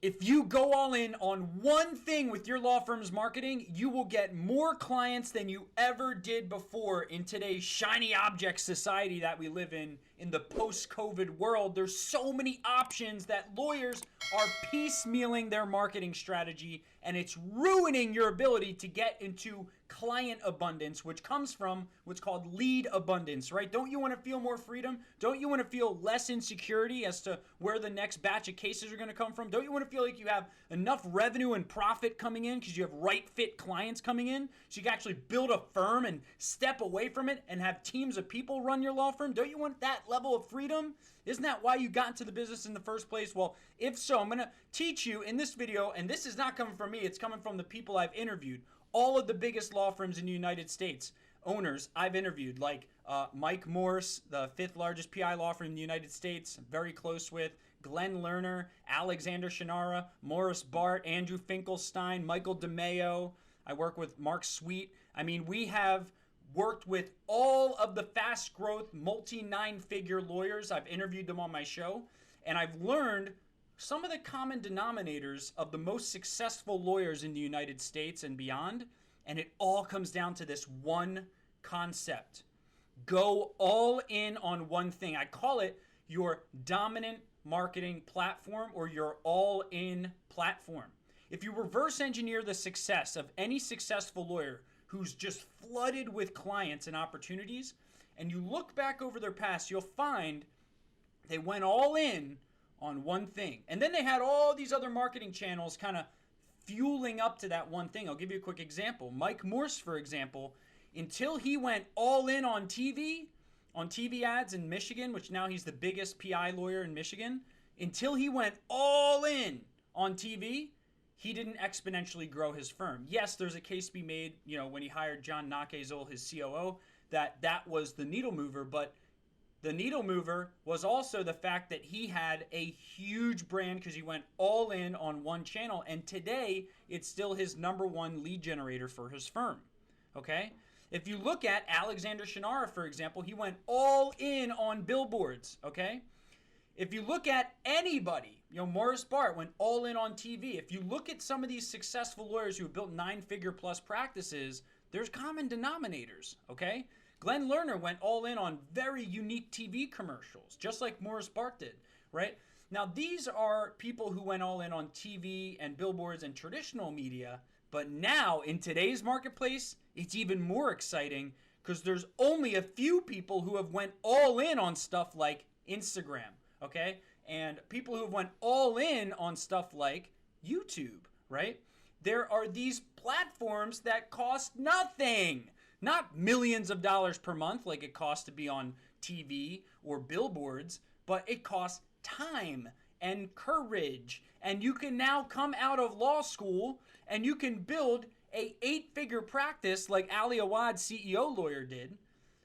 If you go all in on one thing with your law firm's marketing, you will get more clients than you ever did before in today's shiny object society that we live in the post-COVID world. There's so many options that lawyers are piecemealing their marketing strategy, and it's ruining your ability to get into client abundance, which comes from what's called lead abundance, right? Don't you want to feel more freedom? Don't you want to feel less insecurity as to where the next batch of cases are going to come from? Don't you want to feel like you have enough revenue and profit coming in because you have right fit clients coming in so you can actually build a firm and step away from it and have teams of people run your law firm? Don't you want that level of freedom? Isn't that why you got into the business in the first place? Well, if so, I'm going to teach you in this video, and this is not coming from me, it's coming from the people I've interviewed. All of the biggest law firms in the United States, owners I've interviewed, like Mike Morse, the 5th largest PI law firm in the United States, very close with, Glenn Lerner, Alexander Shannara, Morris Bart, Andrew Finkelstein, Michael DeMeo. I work with Mark Sweet. I mean, we have worked with all of the fast growth multi-9-figure lawyers. I've interviewed them on my show, and I've learned some of the common denominators of the most successful lawyers in the United States and beyond, and it all comes down to this one concept. Go all in on one thing. I call it your dominant marketing platform or your all-in platform. If you reverse engineer the success of any successful lawyer who's just flooded with clients and opportunities, and you look back over their past, you'll find they went all in on one thing. And then they had all these other marketing channels kind of fueling up to that one thing. I'll give you a quick example. Mike Morse, for example, until he went all in on TV ads in Michigan, which now he's the biggest PI lawyer in Michigan, until he went all in on TV, he didn't exponentially grow his firm. Yes, there's a case to be made, when he hired John Nakazel, his COO, that was the needle mover, but the needle mover was also the fact that he had a huge brand because he went all in on one channel, and today it's still his #1 lead generator for his firm. Okay? If you look at Alexander Shannara, for example, he went all in on billboards. Okay? If you look at anybody, Morris Bart went all in on TV. If you look at some of these successful lawyers who have built 9-figure plus practices, there's common denominators. Okay? Glenn Lerner went all in on very unique TV commercials, just like Morris Bart did, right? Now, these are people who went all in on TV and billboards and traditional media, but now in today's marketplace, it's even more exciting because there's only a few people who have went all in on stuff like Instagram, okay? And people who have went all in on stuff like YouTube, right? There are these platforms that cost nothing. Not millions of dollars per month like it costs to be on TV or billboards, but it costs time and courage. And you can now come out of law school and you can build a 8-figure practice like Ali Awad, CEO lawyer, did,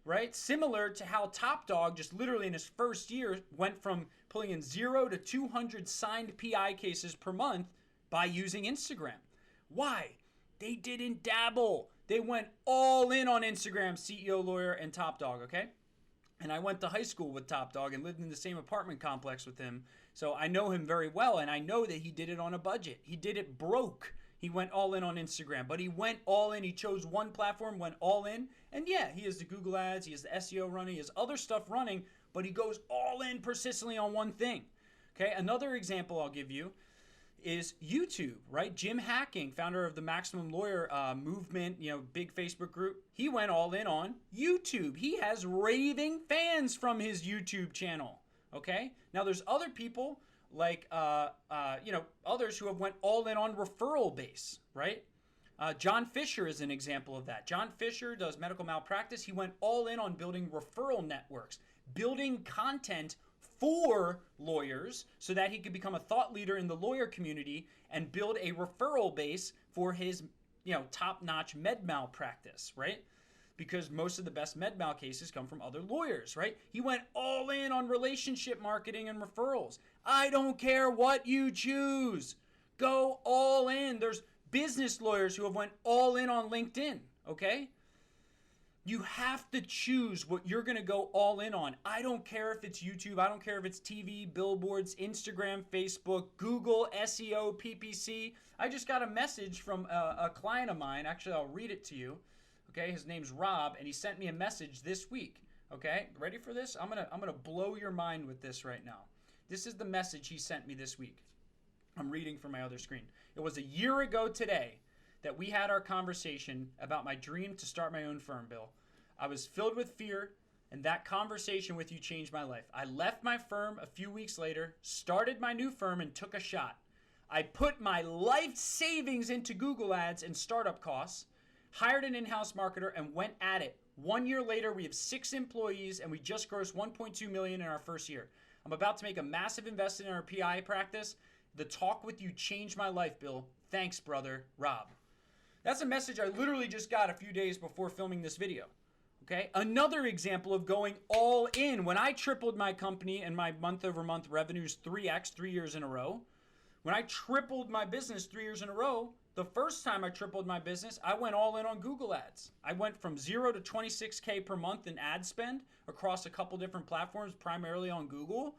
right? Similar to how Top Dog just literally in his first year went from pulling in 0 to 200 signed PI cases per month by using Instagram. Why? They didn't dabble. They went all in on Instagram, CEO lawyer and Top Dog, okay? And I went to high school with Top Dog and lived in the same apartment complex with him. So I know him very well, and I know that he did it on a budget. He did it broke. He went all in on Instagram, but he went all in. He chose one platform, went all in. And yeah, he has the Google ads, he has the SEO running, he has other stuff running, but he goes all in persistently on one thing. Okay, another example I'll give you is YouTube, right? Jim Hacking, founder of the Maximum Lawyer movement, big Facebook group. He went all in on YouTube. He has raving fans from his YouTube channel, okay? Now there's other people like, others who have went all in on referral base, right? John Fisher is an example of that. John Fisher does medical malpractice. He went all in on building referral networks, building content for lawyers so that he could become a thought leader in the lawyer community and build a referral base for his, top-notch med mal practice, right? Because most of the best med mal cases come from other lawyers, right? He went all in on relationship marketing and referrals. I don't care what you choose. Go all in. There's business lawyers who have went all in on LinkedIn, okay? You have to choose what you're going to go all in on. I don't care if it's YouTube. I don't care if it's TV, billboards, Instagram, Facebook, Google, SEO, PPC. I just got a message from a client of mine. Actually, I'll read it to you. Okay, his name's Rob, and he sent me a message this week. Okay, ready for this? I'm gonna blow your mind with this right now. This is the message he sent me this week. I'm reading from my other screen. It was a year ago today that we had our conversation about my dream to start my own firm, Bill. I was filled with fear, and that conversation with you changed my life. I left my firm a few weeks later, started my new firm, and took a shot. I put my life savings into Google ads and startup costs, hired an in-house marketer, and went at it. 1 year later, we have 6 employees, and we just grossed $1.2 million in our first year. I'm about to make a massive investment in our PI practice. The talk with you changed my life, Bill. Thanks, brother, Rob. That's a message I literally just got a few days before filming this video. Okay, another example of going all in. When I tripled my company and my month-over-month revenues 3x 3 years in a row, when I tripled my business 3 years in a row, the first time I tripled my business, I went all in on Google ads. I went from 0 to 26K per month in ad spend across a couple different platforms, primarily on Google.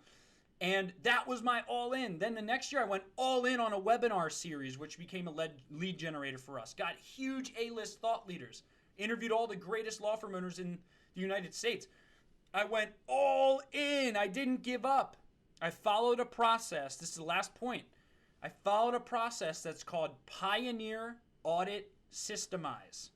And that was my all in. Then the next year I went all in on a webinar series, which became a lead generator for us. Got huge A-list thought leaders. Interviewed all the greatest law firm owners in the United States. I went all in. I didn't give up. I followed a process. This is the last point. I followed a process that's called Pioneer Audit Systemize.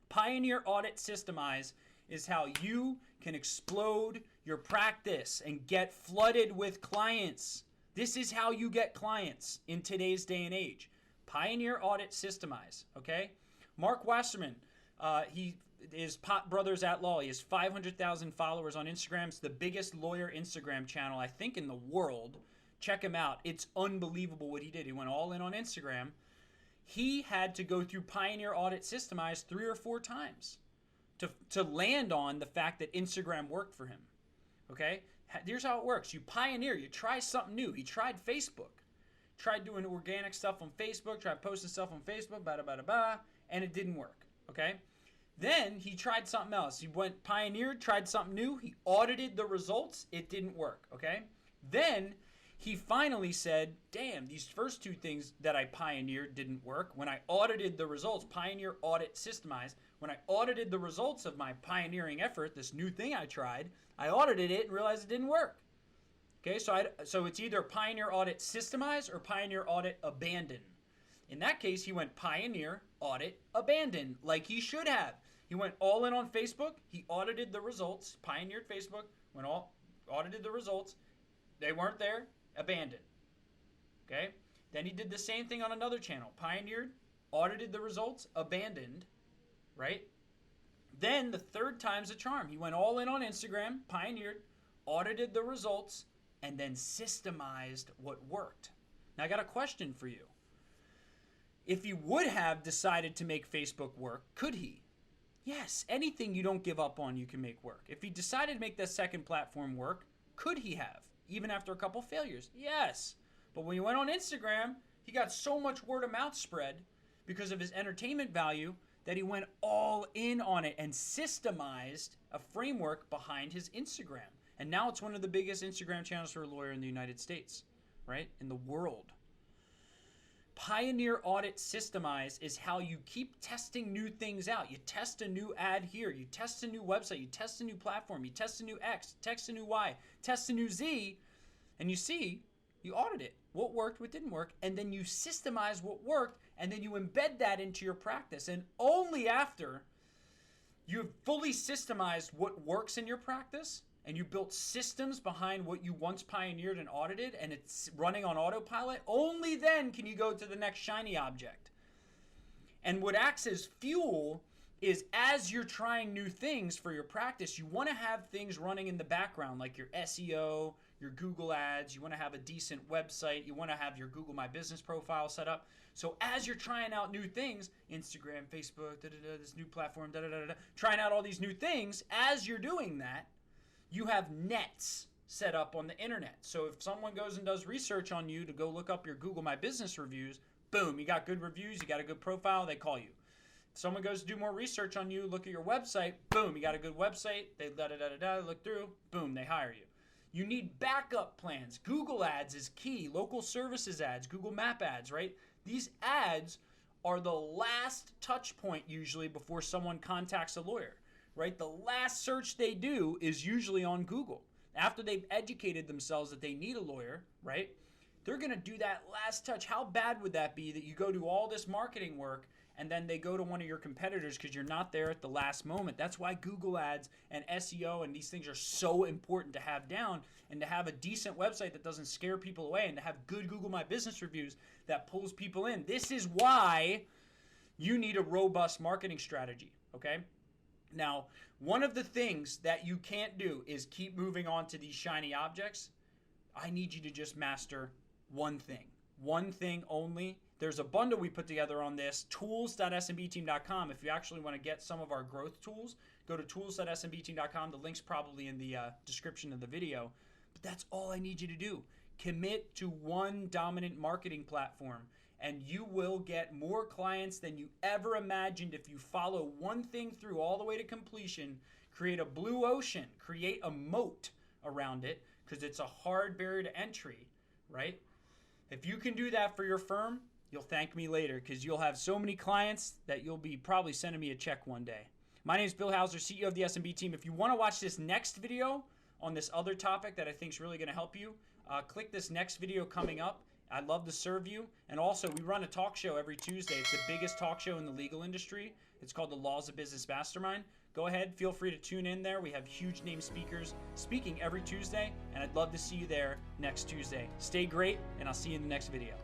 Pioneer Audit Systemize is how you can explode your practice and get flooded with clients. This is how you get clients in today's day and age. Pioneer Audit Systemize, okay? Mark Wasserman, he is Pot Brothers at Law. He has 500,000 followers on Instagram. It's the biggest lawyer Instagram channel, I think, in the world. Check him out. It's unbelievable what he did. He went all in on Instagram. He had to go through Pioneer Audit Systemize 3 or 4 times to land on the fact that Instagram worked for him. Okay? Here's how it works. You pioneer. You try something new. He tried Facebook. Tried doing organic stuff on Facebook. Tried posting stuff on Facebook. And it didn't work. Okay? Then he tried something else. He went pioneered, tried something new. He audited the results. It didn't work. Okay? Then he finally said, damn, these first 2 things that I pioneered didn't work. When I audited the results, Pioneer Audit Systemize, when I audited the results of my pioneering effort, this new thing I tried, I audited it and realized it didn't work. Okay, so it's either Pioneer Audit Systemize or Pioneer Audit Abandon. In that case, he went Pioneer Audit Abandon, like he should have. He went all in on Facebook. He audited the results, pioneered Facebook, audited the results. They weren't there. Abandoned. Okay? Then he did the same thing on another channel. Pioneered, audited the results, abandoned, right? Then the third time's a charm. He went all in on Instagram, pioneered, audited the results, and then systemized what worked. Now I got a question for you. If he would have decided to make Facebook work, could he? Yes, anything you don't give up on, you can make work. If he decided to make that second platform work, could he have? Even after a couple failures? Yes. But when he went on Instagram, he got so much word of mouth spread because of his entertainment value that he went all in on it and systemized a framework behind his Instagram. And now it's one of the biggest Instagram channels for a lawyer in the United States, right? In the world. Pioneer Audit Systemize is how you keep testing new things out. You test a new ad here. You test a new website. You test a new platform. You test a new X. Test a new Y. Test a new Z. And you see, you audit it. What worked, what didn't work. And then you systemize what worked. And then you embed that into your practice. And only after you've fully systemized what works in your practice and you built systems behind what you once pioneered and audited, and it's running on autopilot, only then can you go to the next shiny object. And what acts as fuel is as you're trying new things for your practice, you want to have things running in the background, like your SEO, your Google ads, you want to have a decent website, you want to have your Google My Business profile set up. So as you're trying out new things, Instagram, Facebook, this new platform, trying out all these new things, as you're doing that, you have nets set up on the internet. So if someone goes and does research on you to go look up your Google My Business reviews, boom, you got good reviews, you got a good profile, they call you. Someone goes to do more research on you, look at your website, boom, you got a good website, they look through, boom, they hire you. You need backup plans. Google ads is key. Local services ads, Google map ads, right? These ads are the last touch point usually before someone contacts a lawyer, right? The last search they do is usually on Google. After they've educated themselves that they need a lawyer, right? They're going to do that last touch. How bad would that be that you go do all this marketing work and then they go to one of your competitors because you're not there at the last moment? That's why Google ads and SEO and these things are so important to have down, and to have a decent website that doesn't scare people away, and to have good Google My Business reviews that pulls people in. This is why you need a robust marketing strategy, okay? Now, one of the things that you can't do is keep moving on to these shiny objects. I need you to just master one thing only. There's a bundle we put together on this, tools.smbteam.com. If you actually want to get some of our growth tools, go to tools.smbteam.com. The link's probably in the description of the video. But that's all I need you to do. Commit to one dominant marketing platform, and you will get more clients than you ever imagined if you follow one thing through all the way to completion. Create a blue ocean, create a moat around it, because it's a hard barrier to entry, right? If you can do that for your firm, you'll thank me later, because you'll have so many clients that you'll be probably sending me a check one day. My name is Bill Hauser, CEO of the SMB team. If you want to watch this next video on this other topic that I think is really going to help you, click this next video coming up. I'd love to serve you. And also, we run a talk show every Tuesday. It's the biggest talk show in the legal industry. It's called the Laws of Business Mastermind. Go ahead, feel free to tune in there. We have huge name speakers speaking every Tuesday, and I'd love to see you there next Tuesday. Stay great, and I'll see you in the next video.